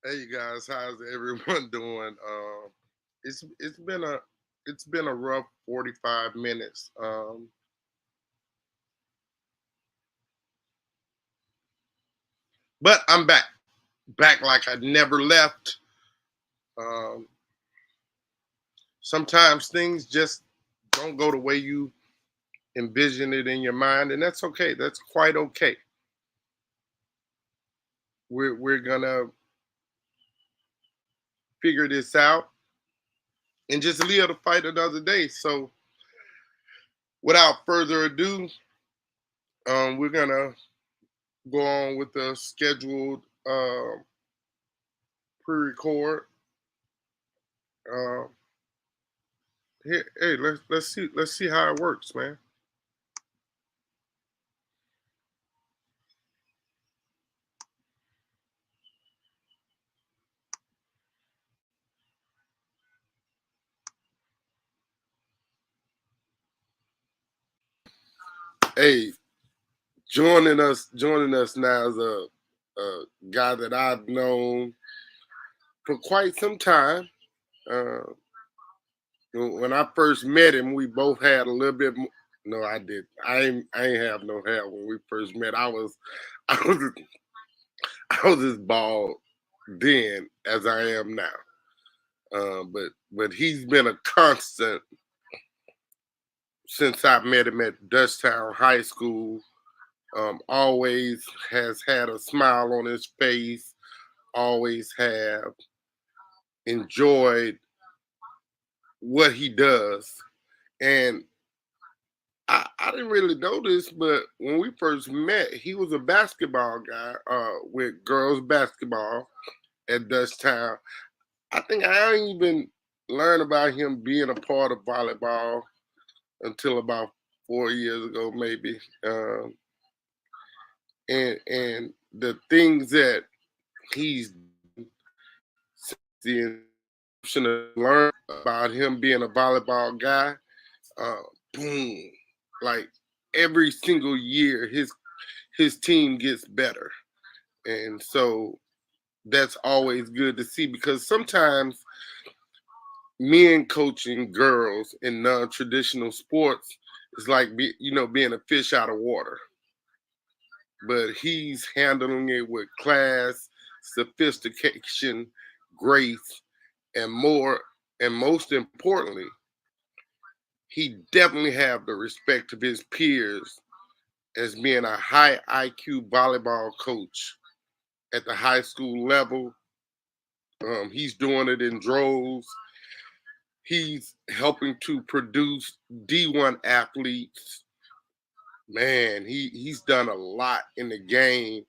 Hey guys, how's everyone doing? It's been a rough 45 minutes. But I'm back like I never left. Um, Sometimes things just don't go the way you envision it in your mind, and that's okay. That's quite okay. We're gonna figure this out and just live to fight another day. So, without further ado, we're gonna go on with the scheduled pre-record. Uh, hey, let's see how it works, man. Hey, joining us now is a guy that I've known for quite some time. Uh, when I first met him, we both had a little bit. No, I did. I ain't have no hair when we first met. I was I was as bald then as I am now. But he's been a constant since I met him at Dutchtown High School. Always has had a smile on his face. Always have enjoyed what he does. And I didn't really know this, but when we first met, he was a basketball guy with girls basketball at Dutchtown. I think I didn't even learn about him being a part of volleyball until about 4 years ago, maybe. And the things that he's the inception of learn about him being a volleyball guy, uh, boom, like every single year, his team gets better, and so that's always good to see because sometimes men coaching girls in non-traditional sports is like being a fish out of water, but he's handling it with class, sophistication, grace, and more. And most importantly, he definitely have the respect of his peers as being a high IQ volleyball coach at the high school level. He's doing it in droves. He's helping to produce D1 athletes. Man, he's done a lot in the game.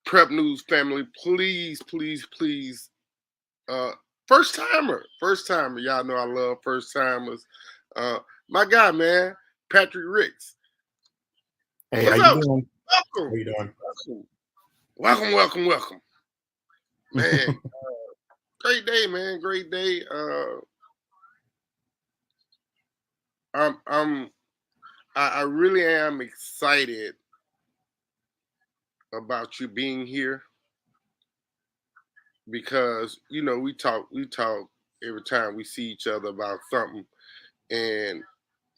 Prep News family, please, please, please. Uh, first timer. Y'all know I love first timers. Uh, my guy, man, Patrick Ricks. Hey, how What's you up? doing? How Welcome, you doing? welcome. Man, great day, man. Great day. I'm, I'm, I really am excited about you being here because we talk every time we see each other about something, and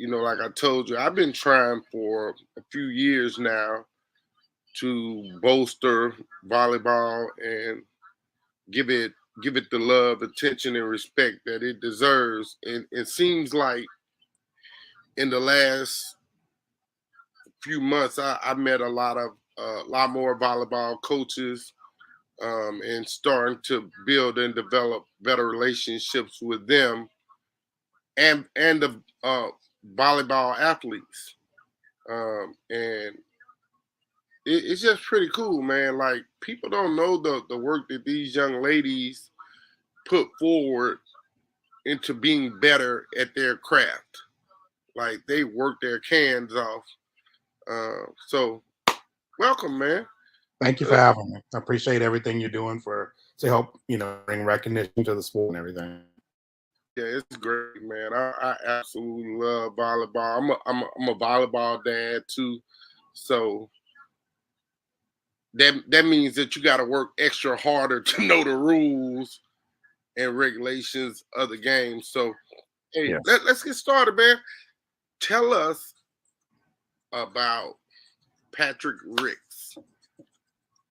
like I told you, I've been trying for a few years now to bolster volleyball and give it give it the love, attention, and respect that it deserves. And it seems like in the last few months, I met a lot more volleyball coaches, and starting to build and develop better relationships with them and the volleyball athletes. And it's just pretty cool, man. Like people don't know the work that these young ladies put forward into being better at their craft. Like they work their cans off. So welcome, man. Thank you for having me. I appreciate everything you're doing to help, bring recognition to the sport and everything. Yeah, it's great, man. I absolutely love volleyball. I'm a volleyball dad too, so that means that you got to work extra harder to know the rules and regulations of the game. So, hey, Yes. let's get started, man. Tell us about Patrick Ricks.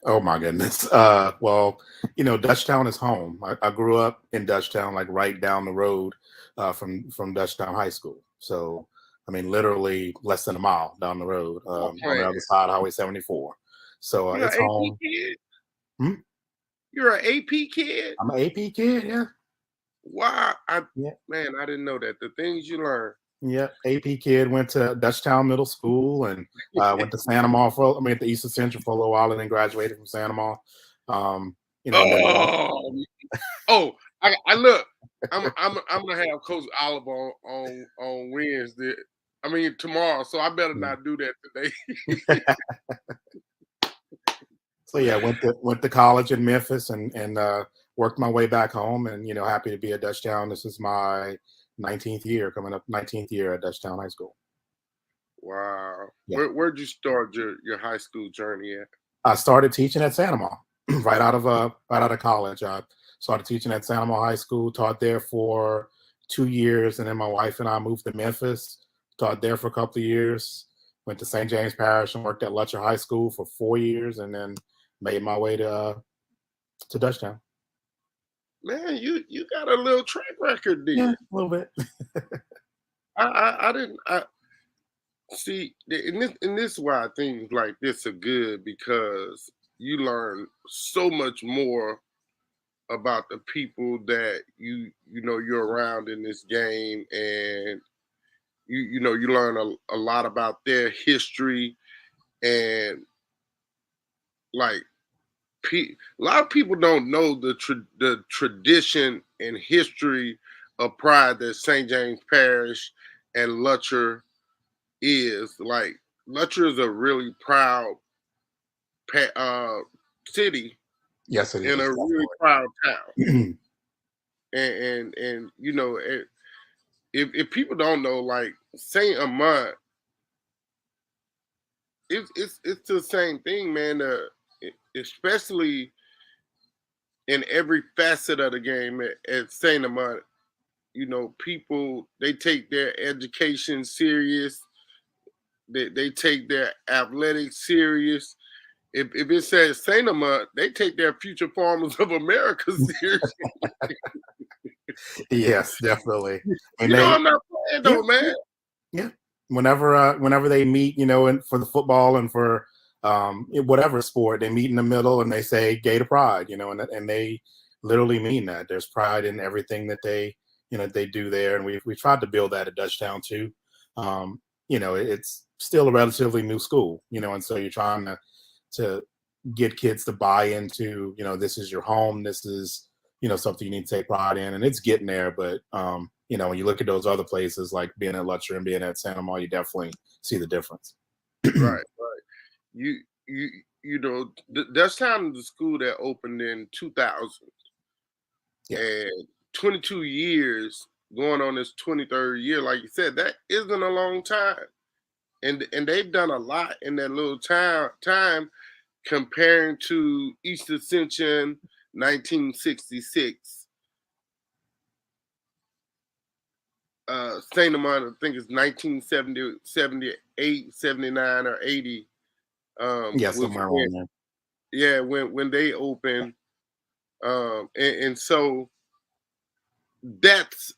Oh my goodness. Well, Dutchtown is home. I grew up in Dutchtown, like right down the road from Dutchtown High School. So, I mean, literally less than a mile down the road Oh, on the man. other side of Highway 74. So You're an it's AP home. kid? Hmm? You're an AP kid? I'm an AP kid. Yeah. Wow. Yeah. Man, I didn't know that. The things you learn. Yeah, AP kid, went to Dutchtown Middle School and went to Santa Ma at the Eastern Central for a little while and then graduated from Santa Ma. And then Oh, oh, I look. I'm gonna have Coach Oliver on Wednesday. I mean tomorrow, so I better not do that today. so yeah, went to college in Memphis and worked my way back home and happy to be at Dutchtown. This is my 19th year, coming up 19th year at Dutchtown High School. Wow. Yeah. Where'd you start your high school journey at? I started teaching at Santa Ma right out of college. I started teaching at Santa Ma High School, taught there for 2 years, and then my wife and I moved to Memphis, taught there for a couple of years, went to St. James Parish and worked at Lutcher High School for 4 years, and then made my way to Dutchtown. Man, you got a little track record Yeah, there. a little bit. I didn't I see in this why things like this are good because you learn so much more about the people that you're around in this game, and you learn a lot about their history, and like a lot of people don't know the tradition and history of pride that St. James Parish and Lutcher is. Like Lutcher is a really proud city Yes, it in is. a really proud town, Definitely. and if people don't know, like Saint Amant, it's the same thing, man. Especially in every facet of the game at Saint Amant, people they take their education serious. They take their athletics serious. If it says Saint Amant, they take their Future Farmers of America serious. Yes, definitely. And I'm not playing yeah, though, man. yeah. Whenever they meet, and for the football and for whatever sport, they meet in the middle and they say "Gator Pride," and they literally mean that. There's pride in everything that they do there, and we tried to build that at Dutchtown too. It's still a relatively new school, and so you're trying to get kids to buy into, this is your home, this is something you need to take pride in, and it's getting there. But when you look at those other places like being at Lutcher and being at Santa Ma, you definitely see the difference. Right, right. You you that's time the school that opened in 2000, Yeah. and 22 years going on this 23rd year. Like you said, that isn't a long time, and they've done a lot in that little time comparing to East Ascension 1966. Saint Amant, I think it's 1970, 78, 79, or 80. Yeah, Was somewhere when, around there. yeah, when they opened. And so that's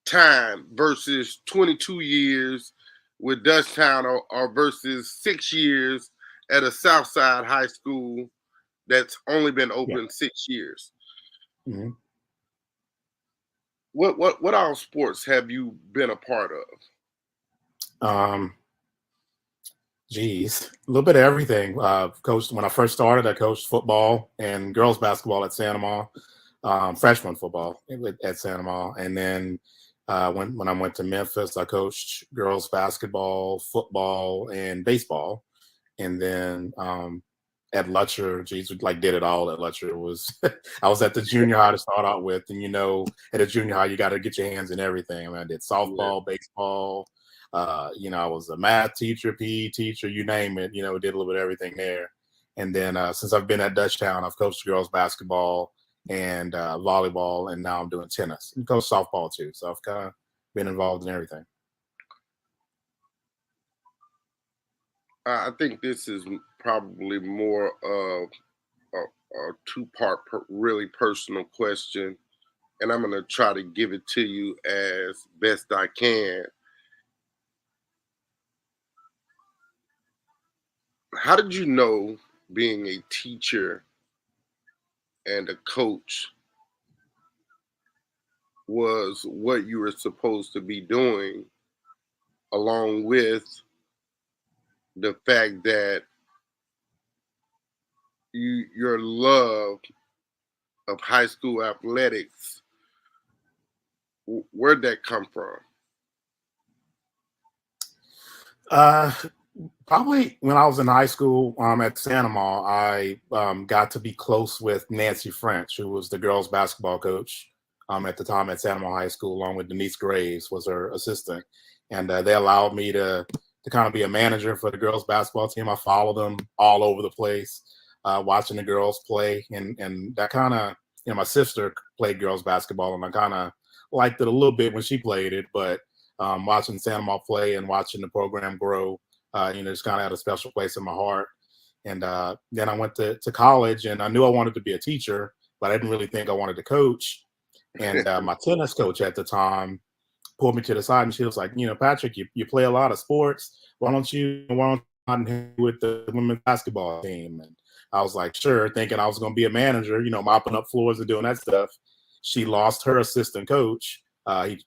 time versus 22 years with Dutchtown, or versus 6 years at a Southside high school that's only been Yeah. open 6 years. Hmm. What all sports have you been a part of? Um, Geez, a little bit of everything. Coached when I first started. I coached football and girls basketball at Santa Ma, freshman football at Santa Ma, and then when I went to Memphis, I coached girls basketball, football, and baseball. And then at Lutcher, geez, we like did it all at Lutcher. It was I was at the junior high to start out with, and at a junior high you got to get your hands in everything. I mean, I did Yeah. softball, baseball. I was a math teacher, PE teacher, you name it. Did a little bit of everything there. And then since I've been at Dutchtown, I've coached girls basketball and volleyball, and now I'm doing tennis and coach softball too. So I've kind of been involved in everything. I think this is probably more of a two-part, really personal question, and I'm going to try to give it to you as best I can. How did you know being a teacher and a coach was what you were supposed to be doing, along with the fact that your love of high school athletics, where'd that come from? Uh, Probably when I was in high school at Santa I got to be close with Nancy French, who was the girls basketball coach at the time at Santa High School, along with Denise Graves was her assistant. And they allowed me to kind of be a manager for the girls basketball team. I followed them all over the place, watching the girls play. And that kind of, my sister played girls basketball, and I kind of liked it a little bit when she played it. But watching Santa play and watching the program grow, just kind of had a special place in my heart. And then I went to college, and I knew I wanted to be a teacher, but I didn't really think I wanted to coach. And my tennis coach at the time pulled me to the side, and she was like, Patrick, you play a lot of sports. Why don't you with the women's basketball team? And I was like, sure, thinking I was going to be a manager, mopping up floors and doing that stuff. She lost her assistant coach.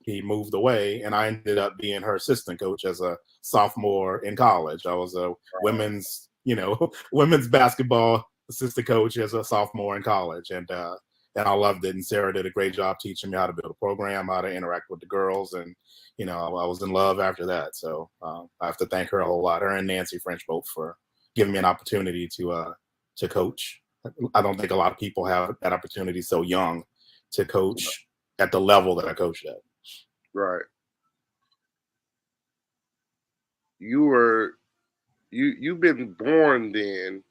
He moved away, and I ended up being her assistant coach as a sophomore in college. I was a women's, women's basketball assistant coach as a sophomore in college, and I loved it. And Sarah did a great job teaching me how to build a program, how to interact with the girls, and I was in love after that. So I have to thank her a whole lot, her and Nancy French both, for giving me an opportunity to coach. I don't think a lot of people have that opportunity so young to coach at the level that I coached at. Right. You've been born then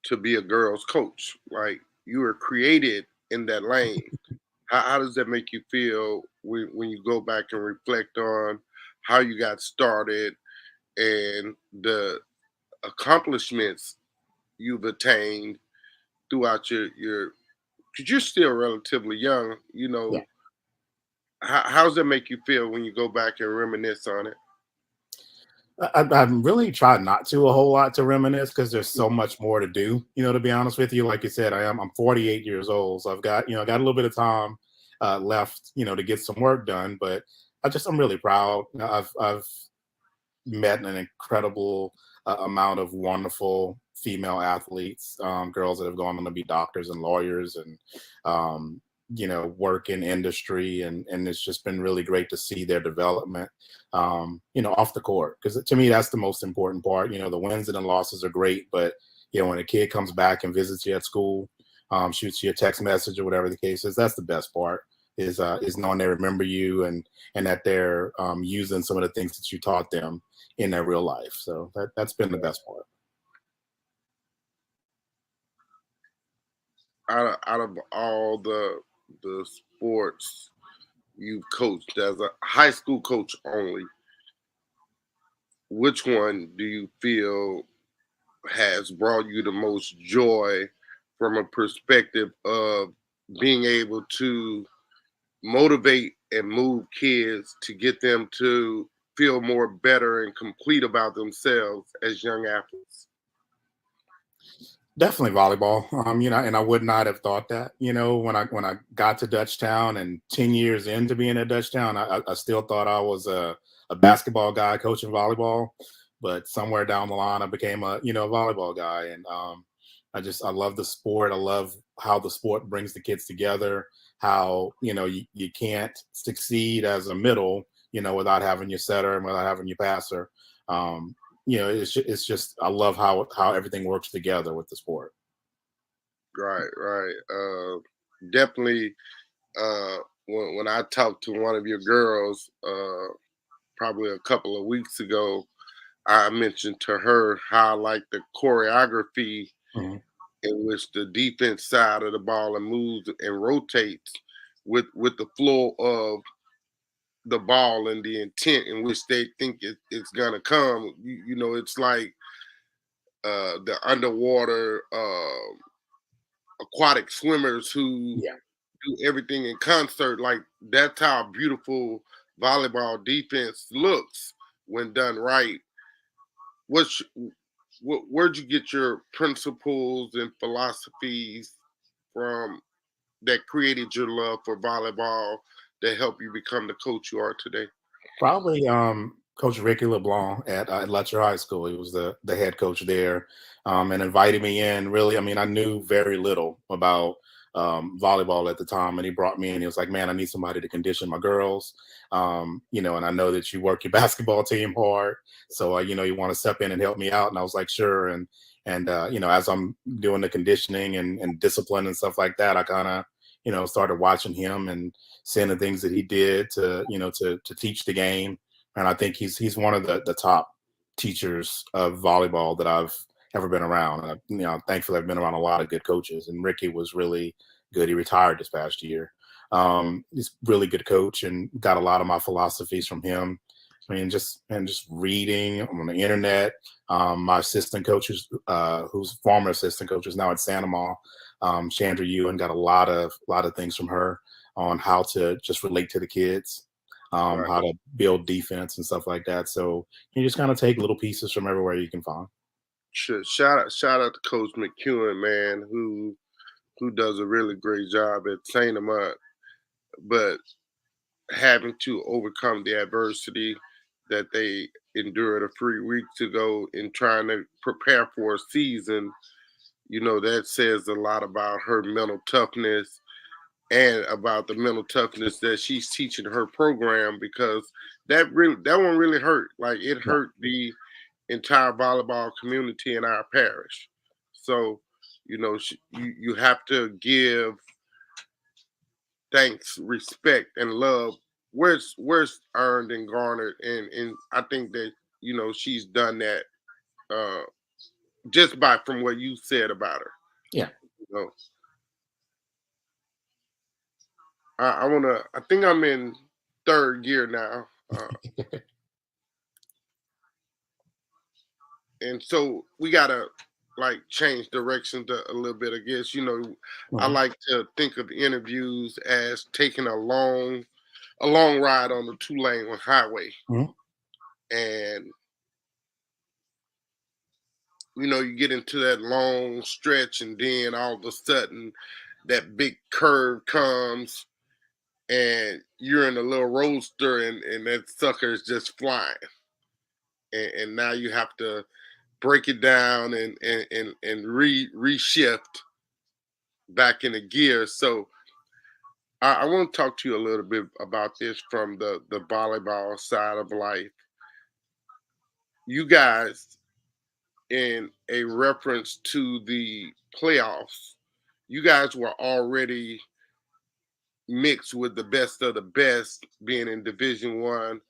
to be a girls coach. Like, you were created in that lane. How does that make you feel when you go back and reflect on how you got started and the accomplishments you've attained throughout your because you're still relatively young, Yeah. how does that make you feel when you go back and reminisce on it? I really try not to a whole lot to reminisce because there's so much more to do. To be honest with you, like you said, I'm 48 years old, so I've got got a little bit of time left, to get some work done. But I'm really proud. I've met an incredible amount of wonderful female athletes, girls that have gone on to be doctors and lawyers, and work in industry, and it's just been really great to see their development, off the court. Because to me, that's the most important part. The wins and the losses are great, but when a kid comes back and visits you at school, shoots you a text message or whatever the case is, that's the best part. Is knowing they remember you, and that they're using some of the things that you taught them in their real life. So that's been the best part. Out of all the sports you've coached as a high school coach only, which one do you feel has brought you the most joy from a perspective of being able to motivate and move kids to get them to feel more better and complete about themselves as young athletes? Definitely volleyball. And I would not have thought that, when I got to Dutchtown, and 10 years into being at Dutchtown, I still thought I was a basketball guy coaching volleyball. But somewhere down the line, I became a volleyball guy, and I love the sport. I love how the sport brings the kids together. How you can't succeed as a middle, without having your setter and without having your passer. It's just I love how everything works together with the sport. Right, right. Definitely. When I talked to one of your girls, probably a couple of weeks ago, I mentioned to her how I like the choreography Mhm. in which the defense side of the ball and moves and rotates with the flow of the ball and the intent in which they think it's gonna come. You know, it's like the underwater aquatic swimmers who Yeah. do everything in concert. Like that's how beautiful volleyball defense looks when done right. What's where'd you get your principles and philosophies from that created your love for volleyball that helped you become the coach you are today? Probably Coach Ricky LeBlanc at Letcher High School. He was the head coach there, and invited me in. Really, I mean, I knew very little about volleyball at the time, and he brought me in. He was like, "Man, I need somebody to condition my girls, and I know that you work your basketball team hard, so you want to step in and help me out." And I was like, "Sure." And as I'm doing the conditioning and discipline and stuff like that, I kind of started watching him and seeing the things that he did to teach the game. And I think he's one of the top teachers of volleyball that I've ever been around. And thankfully I've been around a lot of good coaches, and Ricky was really good. He retired this past year. He's a really good coach and got a lot of my philosophies from him. I mean, just reading on the internet. My assistant coach, who's former assistant coach, is now at Santa Ma, Chandra Ewan, got a lot of things from her on how to just relate to the kids, Right. how to build defense and stuff like that. So you just kind of take little pieces from everywhere you can find. Sure. Shout out to Coach McEwen, man, who does a really great job at Saint Amant, but having to overcome the adversity that they endured a few weeks ago in trying to prepare for a season, that says a lot about her mental toughness and about the mental toughness that she's teaching her program, because that one really hurt. Like it Yeah. hurt the entire volleyball community in our parish. So, you have to give thanks, respect, and love where's earned and garnered, and I think that she's done that uh just by from what you said about her. Yeah. You know, I wanna. I think I'm in third gear now, and so we gotta like change directions a little bit. I guess I Mhm. like to think of interviews as taking a long ride on the two-lane highway, Mhm. and you get into that long stretch, and then all of a sudden that big curve comes, and you're in a little roadster, and that sucker is just flying, and now you have to break it down and reshift back into gear. So I want to talk to you a little bit about this from the volleyball side of life. You guys, in a reference to the playoffs, you guys were already mixed with the best of the best, being in Division 1,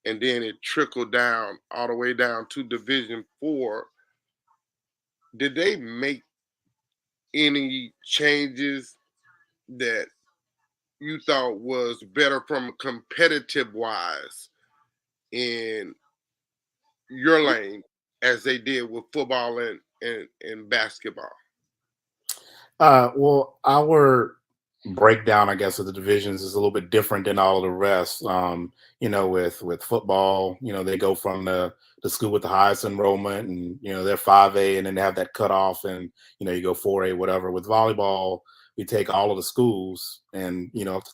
and then it trickled down all the way down to Division 4. Did they make any changes that you thought was better from a competitive wise in your lane as they did with football and basketball? Well, our breakdown, I guess, of the divisions is a little bit different than all of the rest. With football, they go from the school with the highest enrollment, and they're 5A, and then they have that cutoff, and you go 4A, whatever. With volleyball, we take all of the schools, and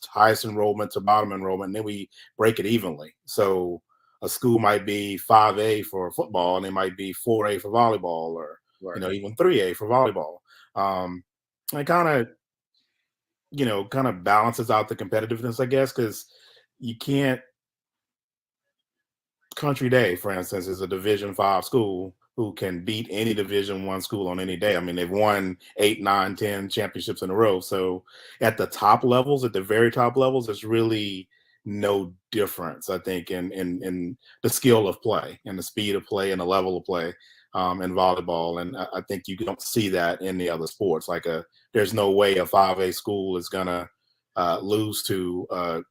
highest enrollment to bottom enrollment, and then we break it evenly. So a school might be 5A for football, and it might be 4A for volleyball, or Right. even 3A for volleyball. Um, it kind of balances out the competitiveness, I guess, because you can't. Country Day, for instance, is a Division 5 school who can beat any Division 1 school on any day. I mean, they've won 8, 9, 10 championships in a row. So at the top levels, at the very top levels, it's really no difference, I think, in the skill of play and the speed of play and the level of play in volleyball. And I think you don't see that in the other sports. Like there's no way a 5A school is gonna lose to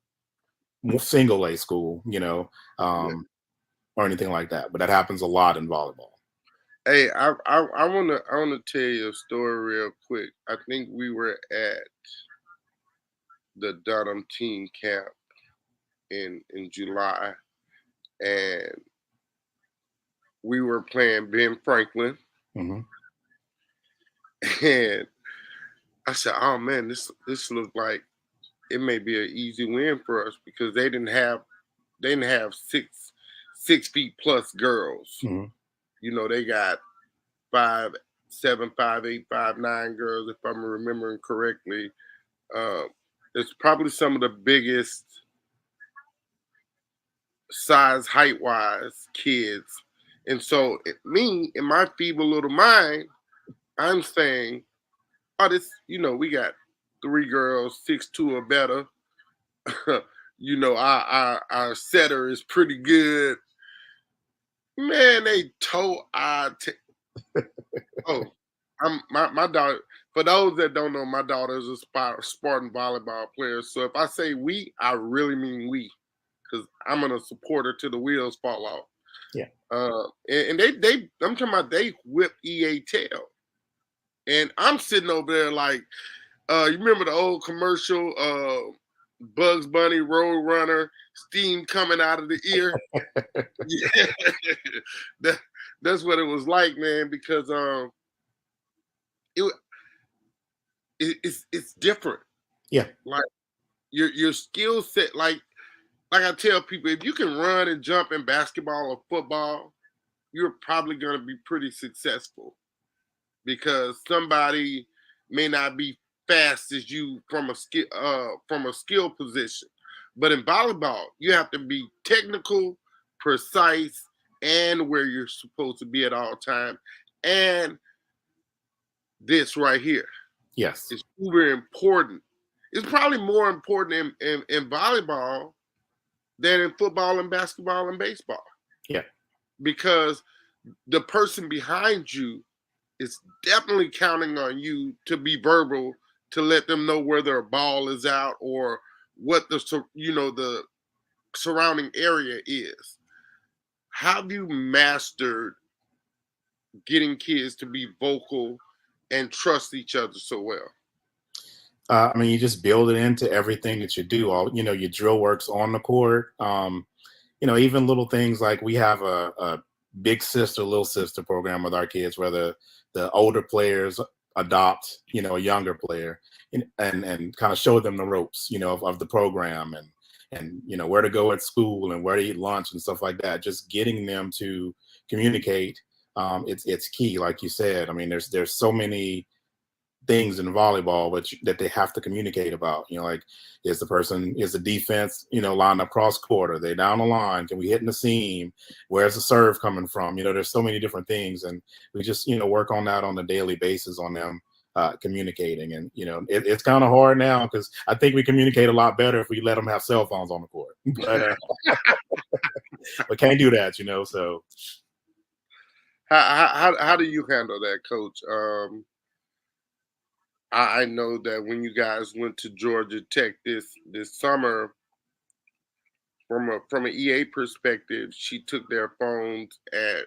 single A school, Yeah. or anything like that. But that happens a lot in volleyball. Hey, I wanna tell you a story real quick. I think we were at the Dunham team camp in July, and we were playing Ben Franklin, Hmm. and I said, "Oh man, this looked like it may be an easy win for us because they didn't have 6 feet plus girls. Hmm. They got 5'7", 5'8", 5'9" girls, if I'm remembering correctly. Um, it's probably some of the biggest size, height wise kids. And so, me, in my feeble little mind, I'm saying, oh, we got 3 girls, 6'2" or better. Our setter is pretty good. Man, they toe I. Oh, my daughter. For those that don't know, my daughter is a Spartan volleyball player. So if I say we, I really mean we, because I'm gonna support her till the wheels fall off. Yeah. And I'm talking about they whip EA tail, and I'm sitting over there like, you remember the old commercial, Bugs Bunny Road Runner, steam coming out of the ear. Yeah, that, that's what it was like, man. Because it, it's different. Yeah. Like your skill set, like I tell people, if you can run and jump in basketball or football, you're probably going to be pretty successful because somebody may not be fast as you from a skill position. But in volleyball, you have to be technical, precise, and where you're supposed to be at all time. And this right here Yes. is super important. It's probably more important in volleyball than in football and basketball and baseball Yeah. because the person behind you is definitely counting on you to be verbal to let them know where their ball is out or what the surrounding area is. How have you mastered getting kids to be vocal and trust each other so well? I mean, you just build it into everything that you do. All your drill works on the court. Even little things like we have a big sister, little sister program with our kids, where the older players adopt, a younger player, and kind of show them the ropes, of the program and where to go at school and where to eat lunch and stuff like that. Just getting them to communicate. It's key, like you said. I mean, there's so many things in volleyball, but that they have to communicate about. Like, is the defense, lined up cross court? Are they down the line? Can we hit in the seam? Where's the serve coming from? There's so many different things, and we just work on that on a daily basis on them communicating. And it's kind of hard now because I think we communicate a lot better if we let them have cell phones on the court, but but can't do that, So How do you handle that, Coach? I know that when you guys went to Georgia Tech this summer, from an EA perspective, she took their phones at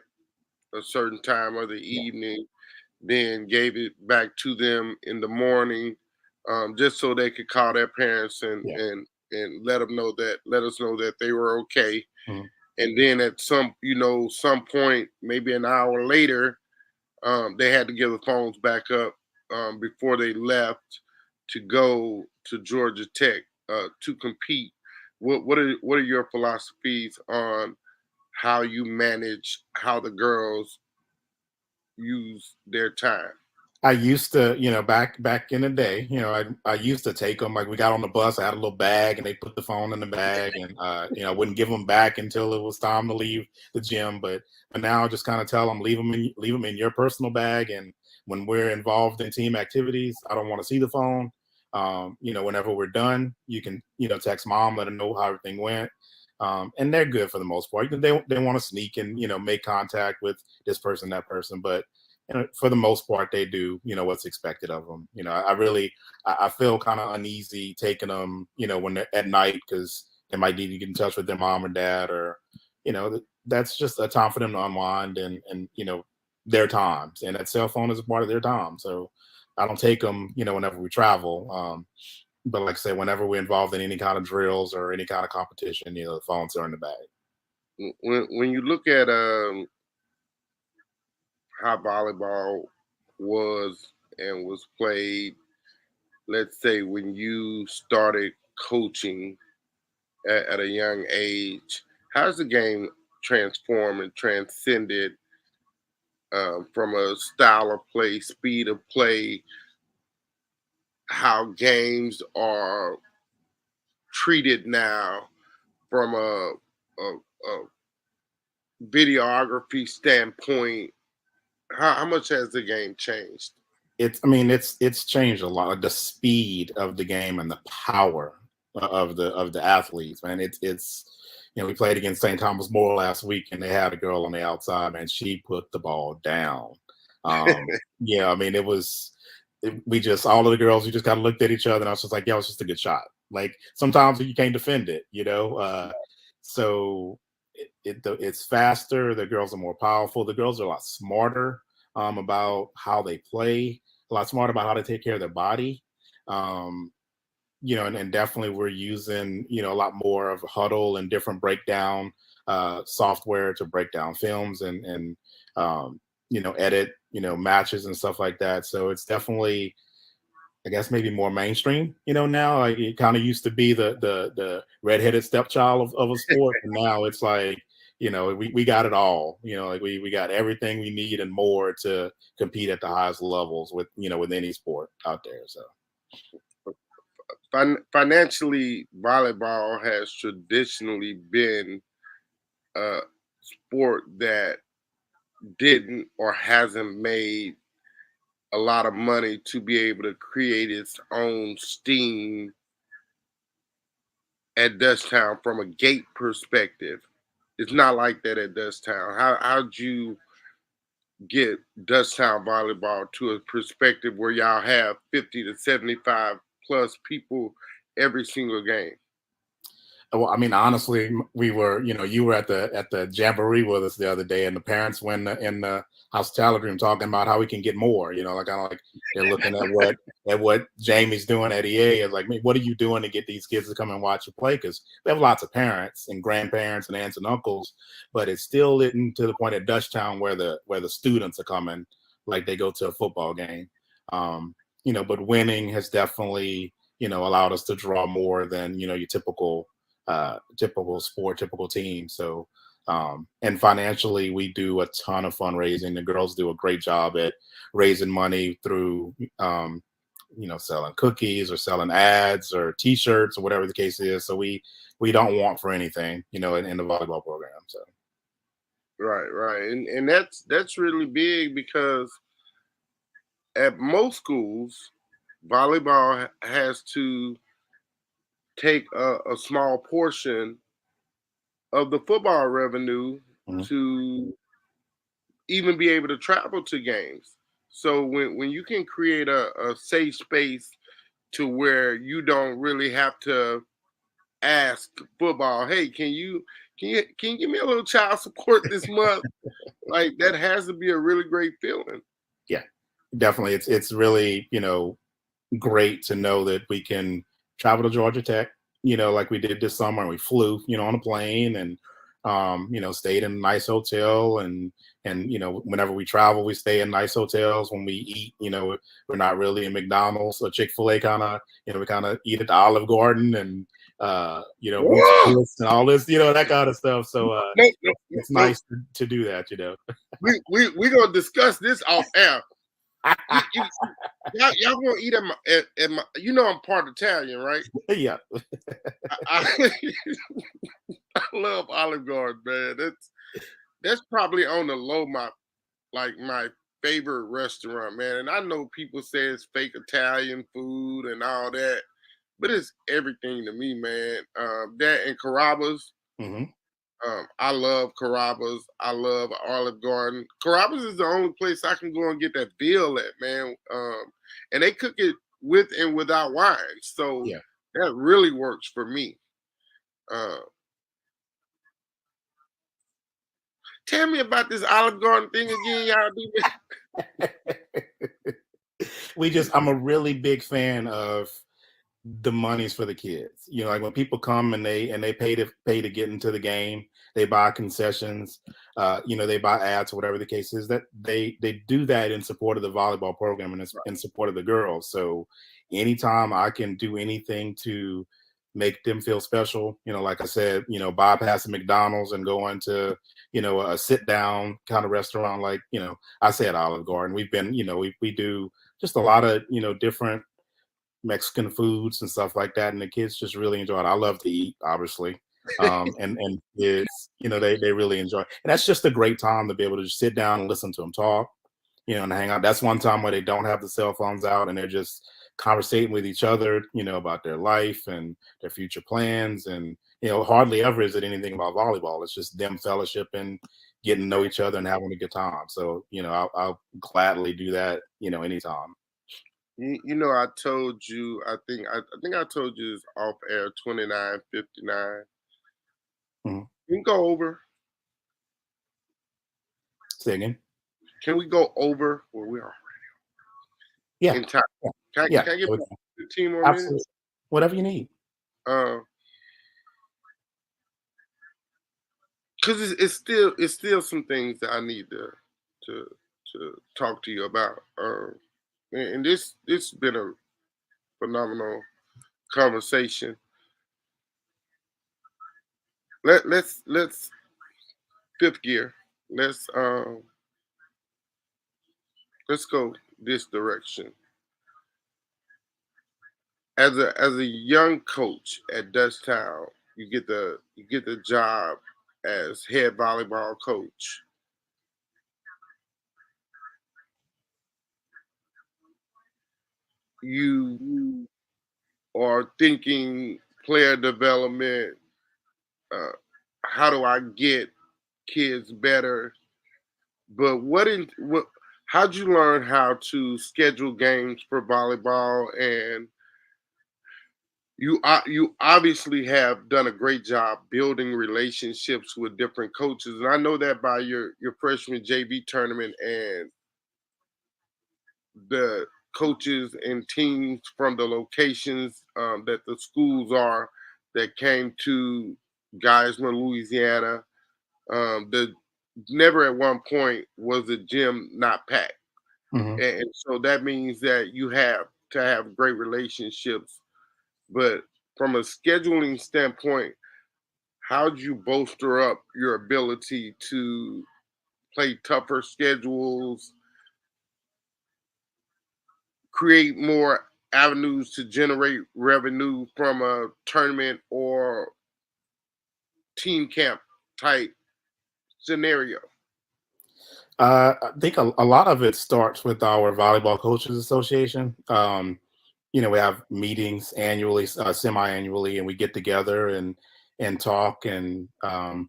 a certain time of the yeah, evening, then gave it back to them in the morning, just so they could call their parents and yeah. let us know that they were okay. Mhm. And then at some point, maybe an hour later, they had to give the phones back up before they left to go to Georgia Tech to compete. What are your philosophies on how you manage how the girls use their time? I used to, back in the day, I used to take them. Like, we got on the bus, I had a little bag, and they put the phone in the bag, and I wouldn't give them back until it was time to leave the gym. But now I just kind of tell them, leave them in your personal bag, and when we're involved in team activities, I don't want to see the phone. Whenever we're done, you can, text mom, let her know how everything went. And they're good for the most part. They want to sneak and, make contact with this person, that person, but for the most part, they do, what's expected of them. I feel kind of uneasy taking them, when they're at night, because they might need to get in touch with their mom or dad, or, that's just a time for them to unwind and their times. And that cell phone is a part of their time. So I don't take them, whenever we travel. But like I said, whenever we're involved in any kind of drills or any kind of competition, the phones are in the bag. When you look at how volleyball was and was played, let's say when you started coaching at a young age, how's the game transformed and transcended from a style of play, speed of play, how games are treated now from a videography standpoint? How much has the game changed? It's changed a lot. The speed of the game and the power of the athletes, man. It's we played against St. Thomas More last week, and they had a girl on the outside, and she put the ball down. Yeah, it was. We just, all of the girls, we just kind of looked at each other, and I was just like, "Yeah, it's just a good shot." Like sometimes you can't defend it, So it's faster. The girls are more powerful. The girls are a lot smarter about how they play, a lot smarter about how to take care of their body. And definitely we're using, a lot more of huddle and different breakdown software to break down films and edit, matches and stuff like that. So it's definitely, I guess, maybe more mainstream, now. Like, it kind of used to be the redheaded stepchild of a sport, and now it's like, we got it all. Like we got everything we need and more to compete at the highest levels with any sport out there. So Financially, volleyball has traditionally been a sport that didn't or hasn't made a lot of money to be able to create its own steam at Dutchtown from a gate perspective. It's not like that at Dutchtown. How'd you get Dutchtown volleyball to a perspective where y'all have 50 to 75 plus people every single game? well, honestly, we were, you were at the jamboree with us the other day, and the parents were in the hospitality room talking about how we can get more. Like, kind of like they're looking at what Jamie's doing at EA. Is like, what are you doing to get these kids to come and watch you play? Because we have lots of parents and grandparents and aunts and uncles, but it's still isn't to the point at Dutchtown where the students are coming, like they go to a football game. But winning has definitely, allowed us to draw more than, your typical sport, typical team. So, and financially, we do a ton of fundraising. The girls do a great job at raising money through, selling cookies or selling ads or T-shirts or whatever the case is. So we don't want for anything, in the volleyball program. So Right, and that's really big because at most schools, volleyball has to take a small portion of the football revenue mhm. to even be able to travel to games. So when you can create a safe space to where you don't really have to ask football, hey, can you give me a little child support this month? Like that has to be a really great feeling. Yeah, definitely. It's really, great to know that we can travel to Georgia Tech, like we did this summer. And we flew, on a plane and, stayed in a nice hotel. And, whenever we travel, we stay in nice hotels. When we eat, we're not really in McDonald's or Chick-fil-A kind of, we kind of eat at the Olive Garden and, Ruth's Whoa! Chris and all this, that kind of stuff. So No, no, it's no. nice to do that, We're gonna discuss this off air. Y'all gonna eat at my, I'm part Italian, right? Yeah. I, I love Olive Garden, man. That's probably on the low my favorite restaurant, man. And I know people say it's fake Italian food and all that, but it's everything to me, man. That and Carrabba's. Hmm. I love Carrabba's. I love Olive Garden. Carrabba's is the only place I can go and get that veal at, man. And they cook it with and without wine, so Yeah. that really works for me. Uh, Tell me about this Olive Garden thing again, y'all do. I'm a really big fan of the money's for the kids. Like when people come and they pay to get into the game, they buy concessions, they buy ads or whatever the case is. That they do that in support of the volleyball program and in support of the girls. So anytime I can do anything to make them feel special, like I said, bypassing McDonald's and going to, a sit down kind of restaurant like, I said Olive Garden. We've been, we do just a lot of, different Mexican foods and stuff like that, and the kids just really enjoy it. I love to eat, obviously, and kids, they really enjoy it. And that's just a great time to be able to just sit down and listen to them talk, and hang out. That's one time where they don't have the cell phones out and they're just conversating with each other, about their life and their future plans. And hardly ever is it anything about volleyball. It's just them fellowshipping, getting to know each other, and having a good time. So I'll gladly do that, anytime. I told you. I think I told you it's off air 29:59. Mhm. We can go over. Say again. Can we go over where we are Yeah, in time? yeah, Can yeah. I get 15 more Absolutely. minutes? Whatever you need. Uh, Cause it's still some things that I need to to talk to you about. And this has been a phenomenal conversation. Let's fifth gear. Let's um let's go this direction. As a young coach at Dutchtown, you get the job as head volleyball coach. You are thinking player development. Uh, how do I get kids better? But what? How'd you learn how to schedule games for volleyball? And you obviously have done a great job building relationships with different coaches, and I know that by your freshman JV tournament and the coaches and teams from the locations that the schools are that came to Geismar, Louisiana. The never at one point was the gym not packed, Hmm. and so that means that you have to have great relationships. But from a scheduling standpoint, how do you bolster up your ability to play tougher schedules, create more avenues to generate revenue from a tournament or team camp type scenario? I think a lot of it starts with our Volleyball Coaches Association. We have meetings annually, semi-annually, and we get together and talk and kind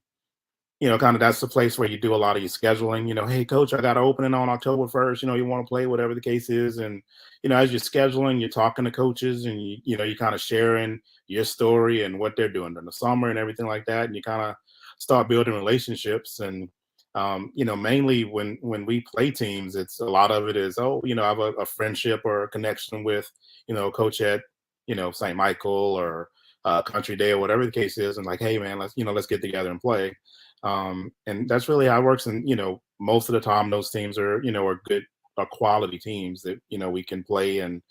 of that's the place where you do a lot of your scheduling. Hey coach, I got an opening on October 1st. You want to play, whatever the case is, and as you're scheduling, you're talking to coaches, and you kind of sharing your story and what they're doing in the summer and everything like that, and you kind of start building relationships. And mainly when we play teams, it's a lot of it is, I have a friendship or a connection with a coach at St. Michael or Country Day or whatever the case is, and like, hey man, let's get together and play. And that's really how it works. And most of the time, those teams are good, are quality teams that we can play. And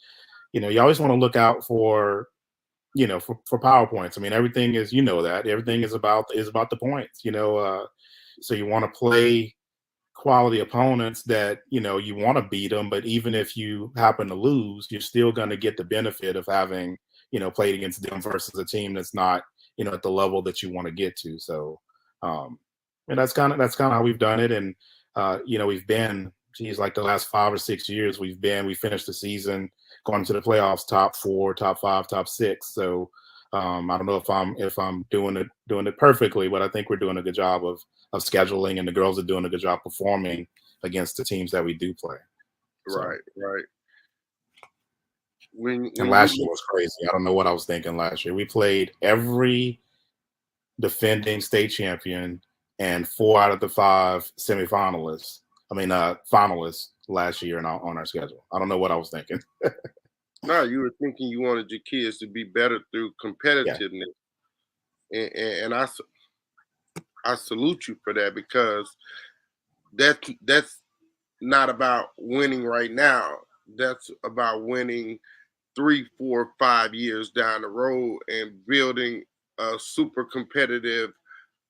you always want to look out for for PowerPoints. I mean, everything is that everything is about the points. So you want to play quality opponents that you want to beat them, but even if you happen to lose, you're still going to get the benefit of having played against them versus a team that's not at the level that you want to get to. So um and that's kind of how we've done it. And we've been geez, like the last 5 or 6 years we finished the season going to the playoffs, top four, top five, top six. So I don't know if I'm doing it perfectly, but I think we're doing a good job of scheduling, and the girls are doing a good job performing against the teams that we do play. So, Right, right. When and you last year was crazy. I don't know what I was thinking last year. We played every defending state champion and 4 out of the 5 semifinalists. Finalists last year on our schedule. I don't know what I was thinking. no, you were thinking you wanted your kids to be better through Yeah. competitiveness, and I salute you for that, because that's not about winning right now. That's about winning 3, 4, 5 years down the road and building a super competitive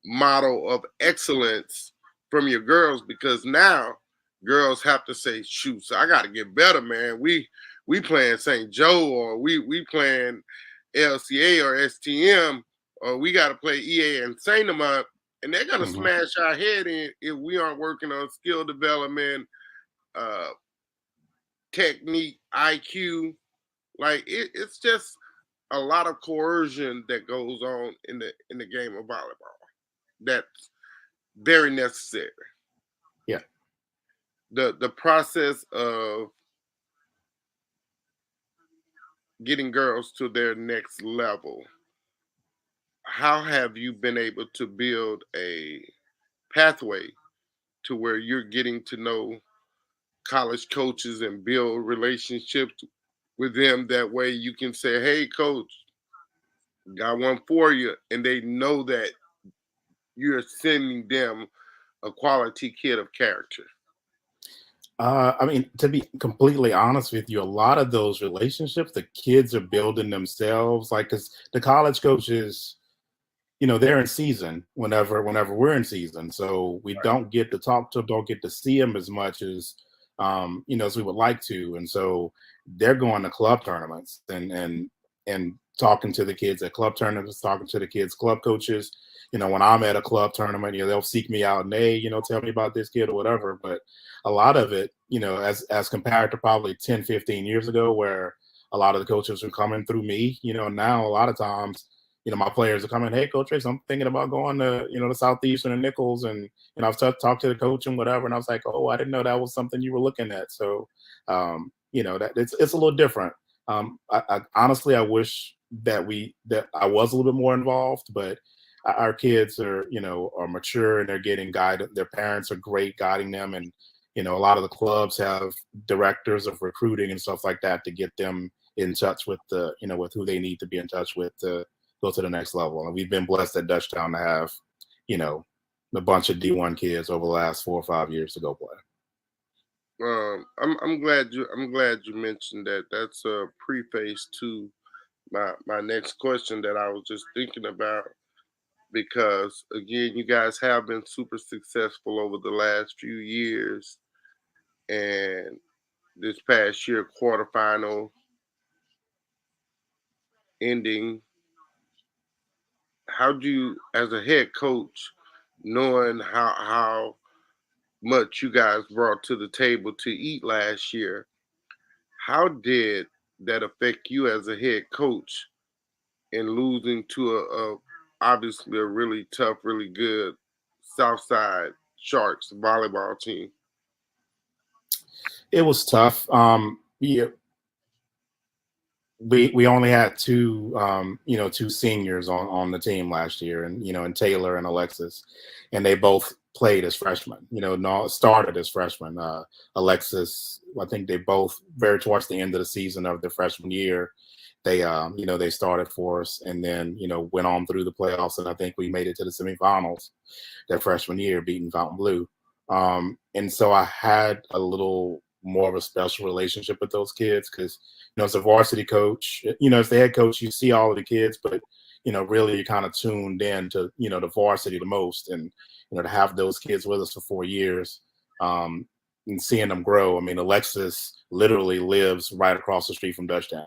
model of excellence from your girls, because now girls have to say, shoot, so I got to get better, man. We playing St. Joe, or we playing LCA or STM, or we got to play EA and Saint up, and they're gonna Hmm. smash our head in if we aren't working on skill development, uh, technique, IQ. Like it's just a lot of coercion that goes on in the game of volleyball. That's very necessary. Yeah. The process of getting girls to their next level. How have you been able to build a pathway to where you're getting to know college coaches and build relationships with them? That way you can say, hey, coach, got one for you. And they know that you're sending them a quality kid of character. To be completely honest with you, a lot of those relationships, the kids are building themselves. Like, because the college coaches, they're in season whenever we're in season, so we don't get to talk to them, don't get to see them as much as we would like to, and so they're going to club tournaments and talking to the kids at club tournaments, talking to the kids club coaches. When I'm at a club tournament, they'll seek me out and they tell me about this kid or whatever. But a lot of it, as compared to probably 10, 15 years ago, where a lot of the coaches were coming through me, now a lot of times my players are coming, hey, Coach Trace, I'm thinking about going to, the Southeastern and Nichols. And, I've talked to the coach and whatever. And I was like, oh, I didn't know that was something you were looking at. So, that it's a little different. I honestly, I wish that I was a little bit more involved, but our kids are mature and they're getting guided. Their parents are great guiding them. And, a lot of the clubs have directors of recruiting and stuff like that to get them in touch with with who they need to be in touch with to go to the next level. And we've been blessed at Dutchtown to have, a bunch of D1 kids over the last 4 or 5 years to go play. I'm glad you mentioned that. That's a preface to my next question that I was just thinking about, because again, you guys have been super successful over the last few years, and this past year quarterfinal ending. How do you, as a head coach, knowing how much you guys brought to the table to eat last year, how did that affect you as a head coach in losing to a obviously a really tough, really good Southside Sharks volleyball team? It was tough. Yeah, we only had two seniors on the team last year, and Taylor and Alexis, and they both played as freshmen. No, started as freshmen. Alexis, I think they both very towards the end of the season of their freshman year, they started for us, and then went on through the playoffs, and I think we made it to the semifinals their freshman year, beating Fountain Blue. And so I had a little more of a special relationship with those kids because as a varsity coach, as the head coach, you see all of the kids, but really you kind of tuned in to the varsity the most, and to have those kids with us for 4 years, and seeing them grow. I mean, Alexis literally lives right across the street from Dutchtown,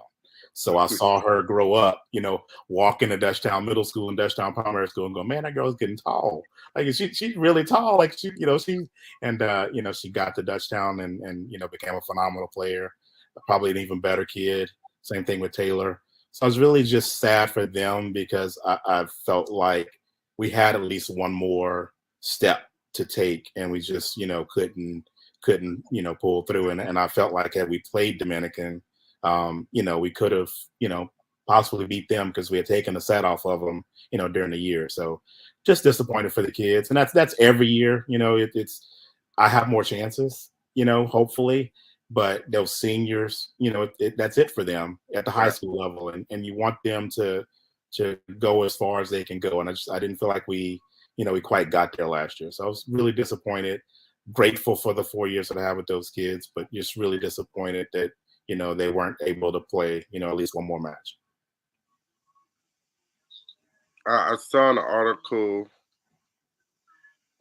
So I saw her grow up, walking to Dutchtown Middle School and Dutchtown Primary School and go, man, that girl's getting tall. Like she's really tall. Like she got to Dutchtown and became a phenomenal player, probably an even better kid. Same thing with Taylor. So I was really just sad for them because I felt like we had at least one more step to take, and we just couldn't pull through. And I felt like had we played Dominican, we could have possibly beat them because we had taken the set off of them during the year. So just disappointed for the kids, and that's every year. It's I have more chances, hopefully. But those seniors, that's it for them at the high school level, and you want them to go as far as they can go. And I didn't feel like we quite got there last year. So I was really disappointed. Grateful for the 4 years that I have with those kids, but just really disappointed that they weren't able to play at least one more match. I saw an article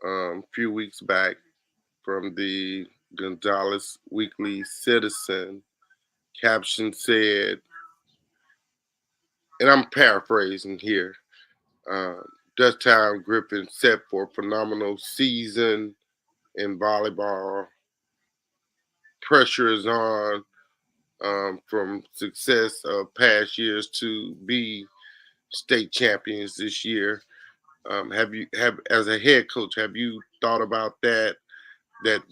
a few weeks back from the Gonzales Weekly Citizen. Caption said, and I'm paraphrasing here, Dutchtown Griffin set for a phenomenal season in volleyball. Pressure is on from success of past years to be state champions this year. Have as a head coach, have you thought about that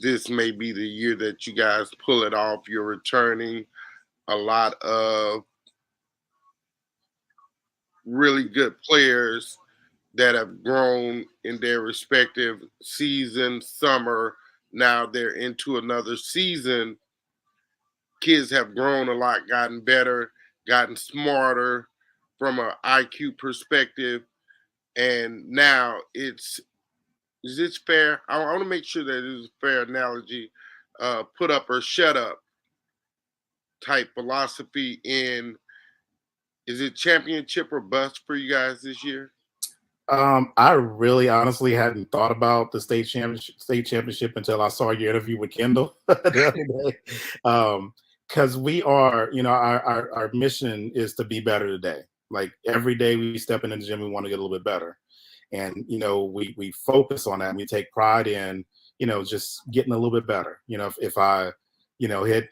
this may be the year that you guys pull it off? You're returning a lot of really good players that have grown in their respective season, summer. Now they're into another season. Kids have grown a lot, gotten better, gotten smarter from an IQ perspective. And now is this fair? I want to make sure that it is a fair analogy. Put up or shut up type philosophy in. Is it championship or bust for you guys this year? I really honestly hadn't thought about the state championship until I saw your interview with Kendall the other day. Because we are, our mission is to be better today. Like every day we step into the gym, we want to get a little bit better. And, we focus on that and we take pride in, just getting a little bit better. If I, hit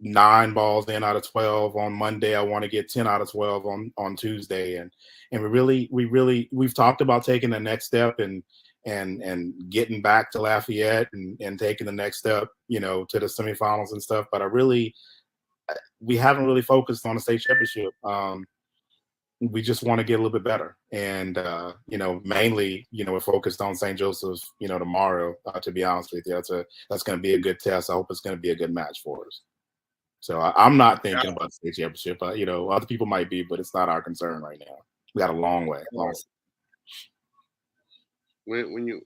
9 balls in out of 12 on Monday, I want to get 10 out of 12 on Tuesday. And we've talked about taking the next step and getting back to Lafayette and taking the next step, to the semifinals and stuff. But we haven't really focused on the state championship. We just want to get a little bit better. And, mainly, we're focused on St. Joseph's, tomorrow, to be honest with you. That's going to be a good test. I hope it's going to be a good match for us. So I'm not thinking about the state championship. Other people might be, but it's not our concern right now. We got a long way. When you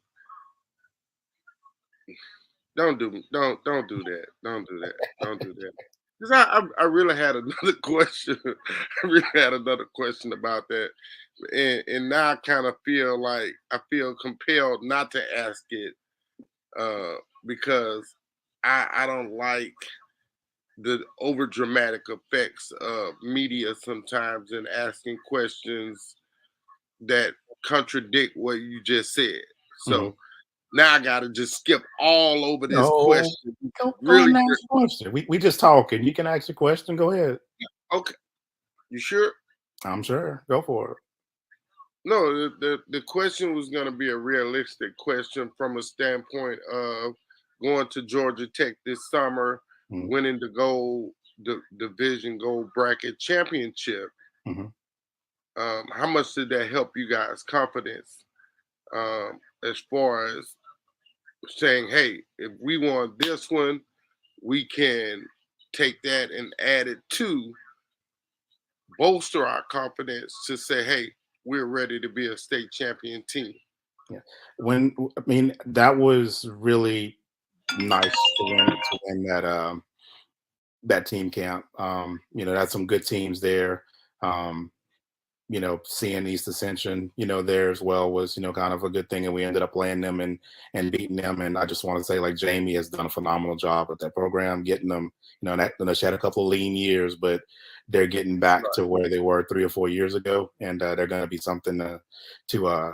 don't do that. Because I really had another question. I really had another question about that, and now I kind of feel like I feel compelled not to ask it because I don't like the over dramatic effects of media sometimes in asking questions that contradict what you just said. So now I gotta just skip all over this question. Go ahead and ask a question. We just talking. You can ask a question. Go ahead. Okay. You sure? I'm sure. Go for it. No, the question was gonna be a realistic question from a standpoint of going to Georgia Tech this summer, winning the division gold bracket championship. How much did that help you guys' confidence as far as saying, hey, if we won this one, we can take that and add it to bolster our confidence to say, hey, we're ready to be a state champion team? Yeah. That was really nice to win that team camp. That's some good teams there. Seeing East Ascension, there as well was, kind of a good thing. And we ended up playing them and beating them. And I just want to say, like, Jamie has done a phenomenal job with that program, getting them, she had a couple of lean years, but they're getting back Right. to where they were 3 or 4 years ago, and they're going to be something to uh,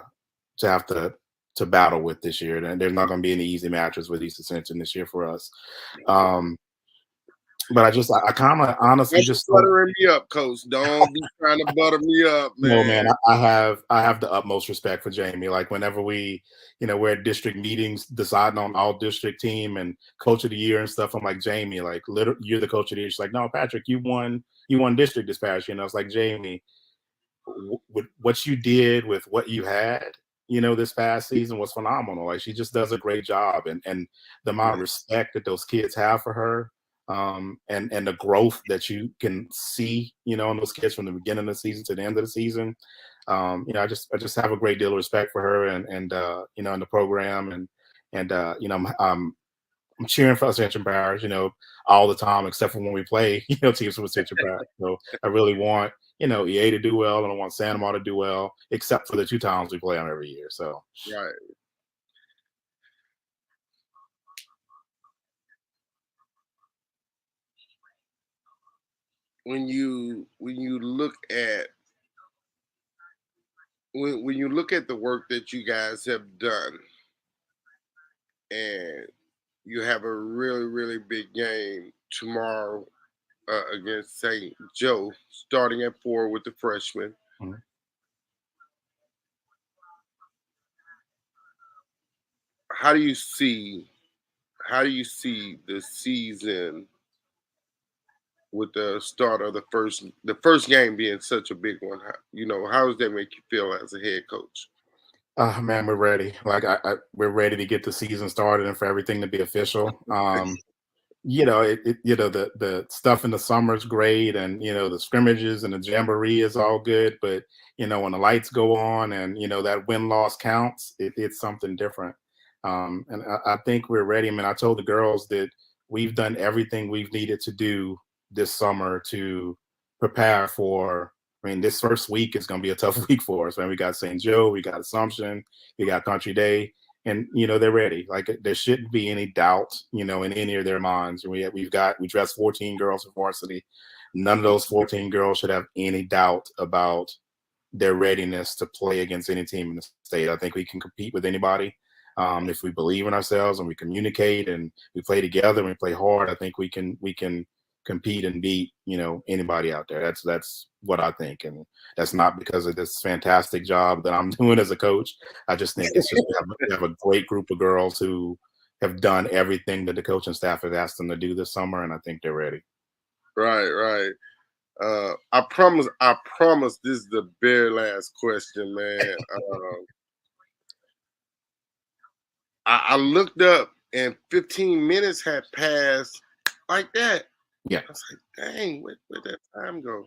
to have to battle with this year. And there's not going to be any easy matches with East Ascension this year for us. Um, but I kind of honestly Don't be just don't. buttering me up, Coach. Don't be trying to butter me up, No, man, man. I have the utmost respect for Jamie. Like whenever we're at district meetings deciding on all district team and coach of the year and stuff, I'm like, Jamie, like literally, you're the coach of the year. She's like, no, Patrick, you won district this past year. And I was like, Jamie, with what you did with what you had, this past season was phenomenal. Like she just does a great job, and the amount of Yeah. respect that those kids have for her, and the growth that you can see, in those kids from the beginning of the season to the end of the season. I just have a great deal of respect for her and the program and I'm cheering for Ascension Parish, all the time, except for when we play, teams from Ascension Parish. So I really want, EA to do well, and I want Santa Mar to do well, except for the 2 times we play them every year. So Right. When you look at when you look at the work that you guys have done, and you have a really really big game tomorrow against St. Joe, starting at 4 with the freshmen. mhm. How do you see the season with the start of the first game being such a big one? How does that make you feel as a head coach? Man, we're ready. Like we're ready to get the season started and for everything to be official. The stuff in the summer is great, and the scrimmages and the jamboree is all good, but when the lights go on and that win-loss counts, it's something different. And I think we're ready. I mean, I told the girls that we've done everything we've needed to do this summer to prepare for. I mean, this first week is going to be a tough week for us. Man, we got St. Joe, we got Assumption, we got Country Day, and they're ready. Like there shouldn't be any doubt, in any of their minds. We dressed 14 girls for varsity. None of those 14 girls should have any doubt about their readiness to play against any team in the state. I think we can compete with anybody. If we believe in ourselves and we communicate and we play together and we play hard, I think we can compete and beat anybody out there. That's what I think, and that's not because of this fantastic job that I'm doing as a coach. I just think it's just we have a great group of girls who have done everything that the coaching staff has asked them to do this summer, and I think they're ready. Right, right. I promise this is the very last question, man. I looked up and 15 minutes had passed like that. Yeah, I was like, dang, where'd that time go?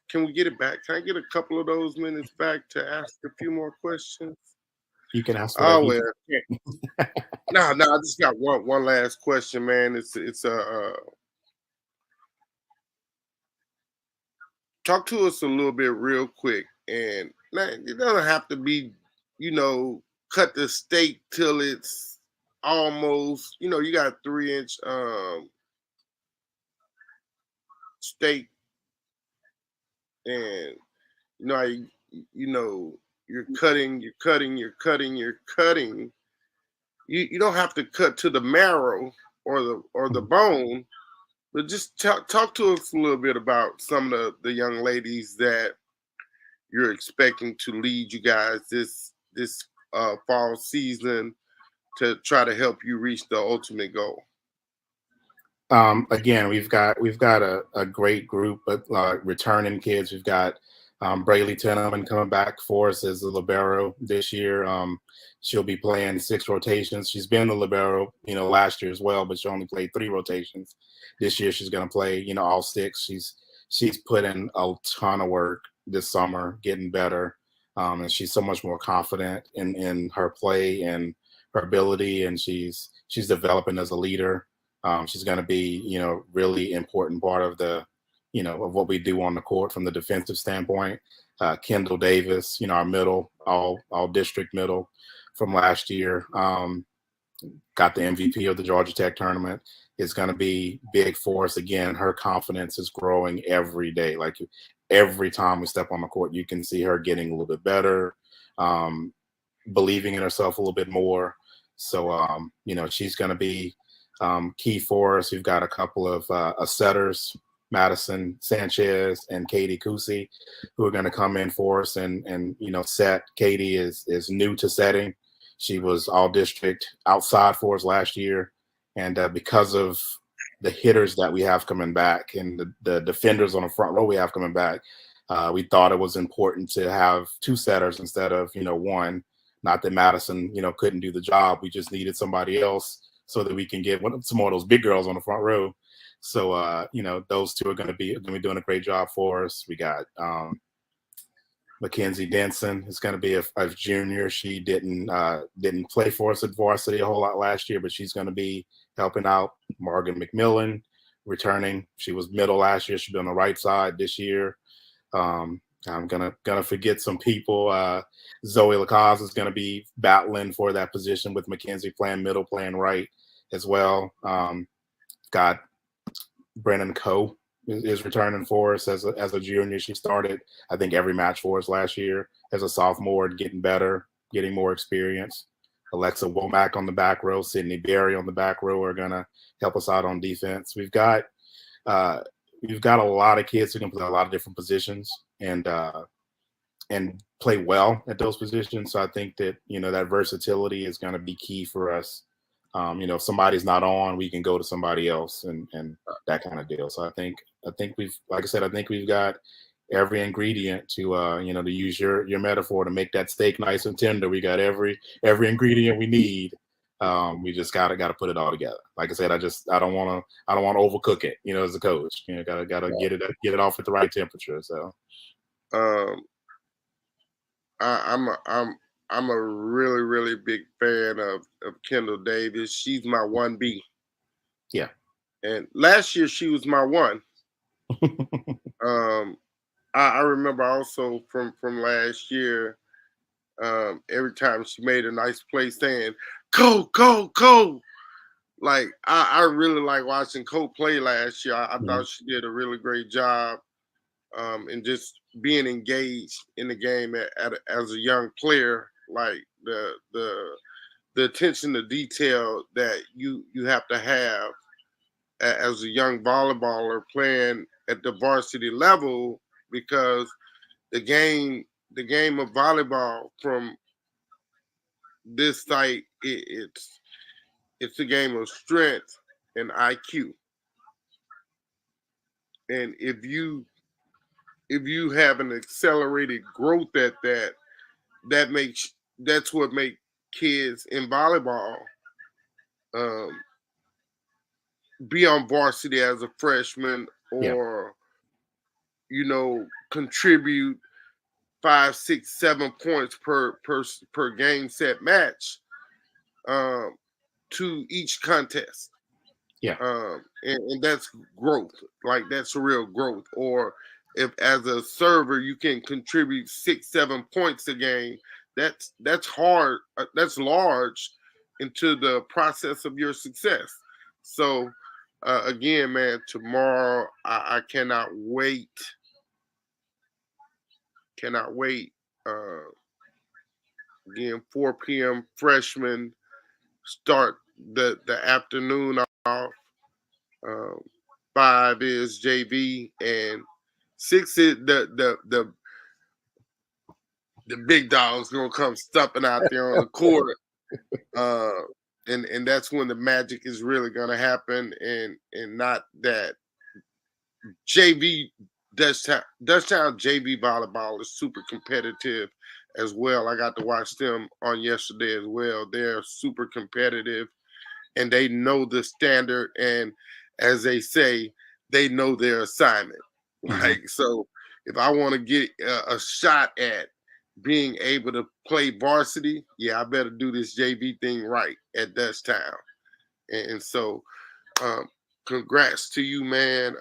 Can we get it back? Can I get a couple of those minutes back to ask a few more questions? you can ask whatever Oh you. well. No, no, I just got one last question, man. It's talk to us a little bit real quick, and it doesn't have to be, you know, cut the steak till it's almost, you got 3 inch steak, and how you know you're cutting, you're cutting. You don't have to cut to the marrow or the bone, but just talk to us a little bit about some of the young ladies that you're expecting to lead you guys this fall season to try to help you reach the ultimate goal. Again, we've got a great group of returning kids. We've got Braylee Teneman coming back for us as a libero this year. She'll be playing 6 rotations. She's been the libero, last year as well, but she only played 3 rotations. This year she's going to play, all 6. She's put in a ton of work this summer, getting better, and she's so much more confident in her play and her ability, and she's developing as a leader. She's going to be, really important part of of what we do on the court from the defensive standpoint. Kendall Davis, our middle, all district middle from last year, got the MVP of the Georgia Tech tournament, is going to be big for us. Again, her confidence is growing every day. Like every time we step on the court, you can see her getting a little bit better, um, believing in herself a little bit more. So, she's going to be key for us. We've got a couple of setters, Madison, Sanchez, and Katie Cousy, who are going to come in for us and set. Katie is new to setting. She was all district outside for us last year. And because of the hitters that we have coming back and the defenders on the front row we have coming back, we thought it was important to have two setters instead of, one. Not that Madison, couldn't do the job. We just needed somebody else so that we can get some more of those big girls on the front row. So, those two are going to be doing a great job for us. We got Mckenzie Danson is going to be a junior. She didn't play for us at varsity a whole lot last year, but she's going to be helping out. Morgan McMillan returning. She was middle last year. She'll be on the right side this year. I'm gonna forget some people. Zoe Lacaze is gonna be battling for that position with Mckenzie playing middle, playing right as well. Got Brennan Coe is returning for us as a junior. She started, I think, every match for us last year as a sophomore, getting better, getting more experience. Alexa Womack on the back row, Sydney Berry on the back row are gonna help us out on defense. We've got a lot of kids who can play a lot of different positions and play well at those positions. So I think that that versatility is going to be key for us. If somebody's not on, we can go to somebody else and that kind of deal. So I think we've, like I said, I think we've got every ingredient to to use your metaphor, to make that steak nice and tender. We got every ingredient we need. We just gotta put it all together. Like I said, I don't want to overcook it. As a coach, gotta get it off at the right temperature. So, I'm a really, really big fan of Kendall Davis. She's my 1B. Yeah. And last year she was my 1. I remember also from last year. Every time she made a nice play, saying "Go, go, go!" Like I really like watching Cole play last year. I thought she did a really great job, and just being engaged in the game as a young player. Like the attention to detail that you have to have as a young volleyballer playing at the varsity level, because the game of volleyball from this site, it's a game of strength and IQ. And if you have an accelerated growth at that's what makes kids in volleyball um, be on varsity as a freshman, Yeah. or contribute 5, 6, 7 points per game set match to each contest. Yeah. And that's growth. Like that's real growth. Or if as a server you can contribute 6, 7 points a game, that's hard. That's large into the process of your success. So again, man, tomorrow I cannot wait. Cannot wait. Again, 4 p.m. freshman start the afternoon off. 5 is JV, and 6 is the big dog's gonna come stumping out there on the court. And that's when the magic is really gonna happen, and not that JV Dutchtown JV volleyball is super competitive as well. I got to watch them on yesterday as well. They're super competitive, and they know the standard, and as they say, they know their assignment. Like, so if I want to get a shot at being able to play varsity, yeah, I better do this JV thing right at Dutchtown. And so congrats to you, man.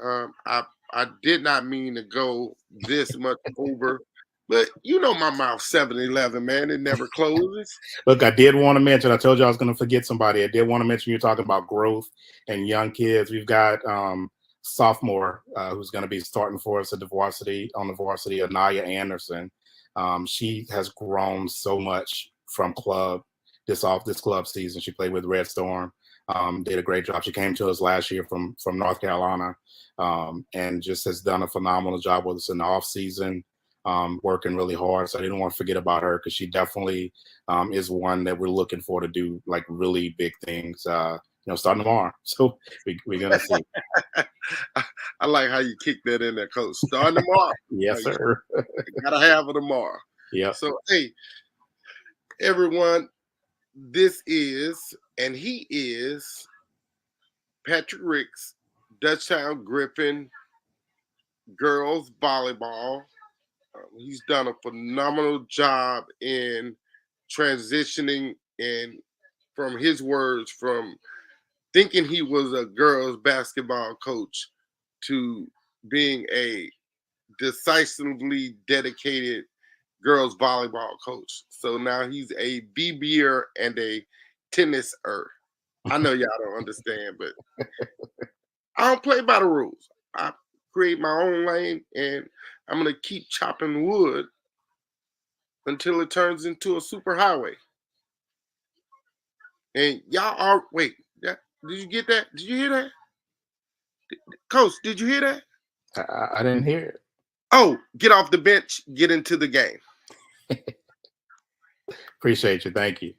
I did not mean to go this much over. But you know my mouth 7-Eleven, man. It never closes. Look, I did want to mention, I told you I was going to forget somebody. I did want to mention, you're talking about growth and young kids. We've got sophomore who's going to be starting for us at the varsity, on the varsity, Anaya Anderson. She has grown so much from this club season. She played with Red Storm, did a great job. She came to us last year from North Carolina, and just has done a phenomenal job with us in the off season. Working really hard. So I didn't want to forget about her, because she definitely is one that we're looking for to do like really big things, starting tomorrow. So we're going to see. I like how you kick that in there, Coach. Starting tomorrow. Yes, sir. Gotta have it tomorrow. Yeah. So, hey, everyone, this is, and he is Patrick Ricks, Dutchtown Griffin girls volleyball. He's done a phenomenal job in transitioning, and from his words, from thinking he was a girls basketball coach to being a decisively dedicated girls volleyball coach. So now he's a BB'er and a tenniser. I know y'all don't understand, but I don't play by the rules. I create my own lane, and I'm gonna keep chopping wood until it turns into a super highway. And y'all are wait. Did you get that? Did you hear that, Coach? Did you hear that? I didn't hear it. Oh, get off the bench, get into the game. Appreciate you. Thank you.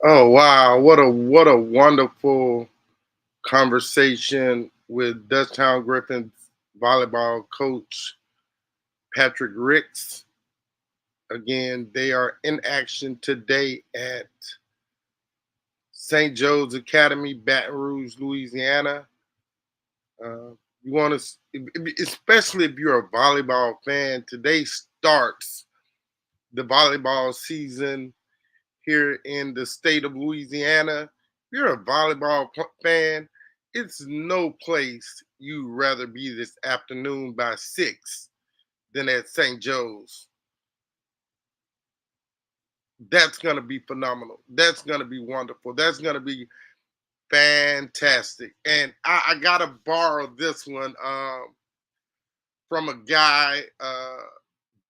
Oh wow, what a wonderful conversation with Dutchtown Griffins volleyball coach Patrick Ricks. Again, they are in action today at St. Joe's Academy, Baton Rouge, Louisiana. You want to, especially if you're a volleyball fan, today starts the volleyball season here in the state of Louisiana. If you're a volleyball fan, it's no place you'd rather be this afternoon by 6 than at St. Joe's. That's going to be phenomenal. That's going to be wonderful. That's going to be fantastic. And I got to borrow this one from a guy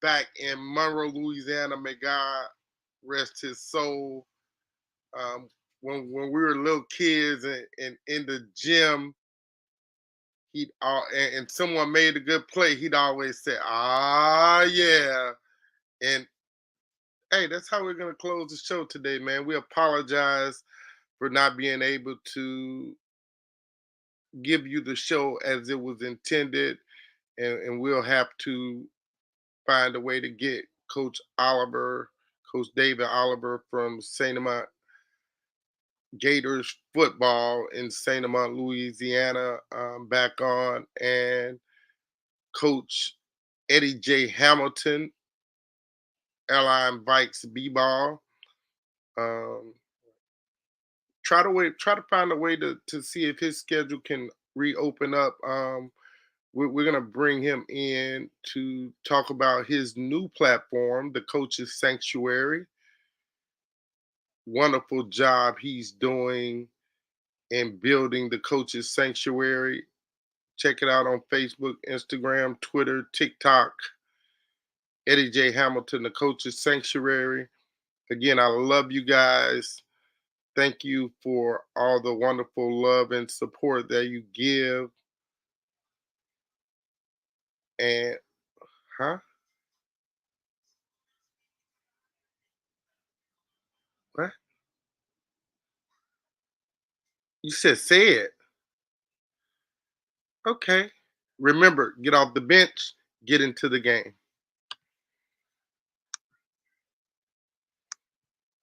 back in Monroe, Louisiana. May God rest his soul. When we were little kids and in the gym, he'd and someone made a good play, he'd always say, "Ah, yeah." And hey, that's how we're gonna close the show today, man. We apologize for not being able to give you the show as it was intended, and we'll have to find a way to get Coach Oliver, Coach David Oliver from Saint Amant Gators football in Saint Amant, Louisiana, back on, and Coach Eddie J. Hamilton, Airline Bikes B-ball. Um, try to find a way to see if his schedule can reopen up. We're gonna bring him in to talk about his new platform, the Coaches Sanctuary. Wonderful job he's doing in building the Coaches Sanctuary. Check it out on Facebook, Instagram, Twitter, TikTok. Eddie J. Hamilton, the Coaches Sanctuary. Again, I love you guys. Thank you for all the wonderful love and support that you give. And, huh? What? You said say it. Okay. Remember, get off the bench, get into the game.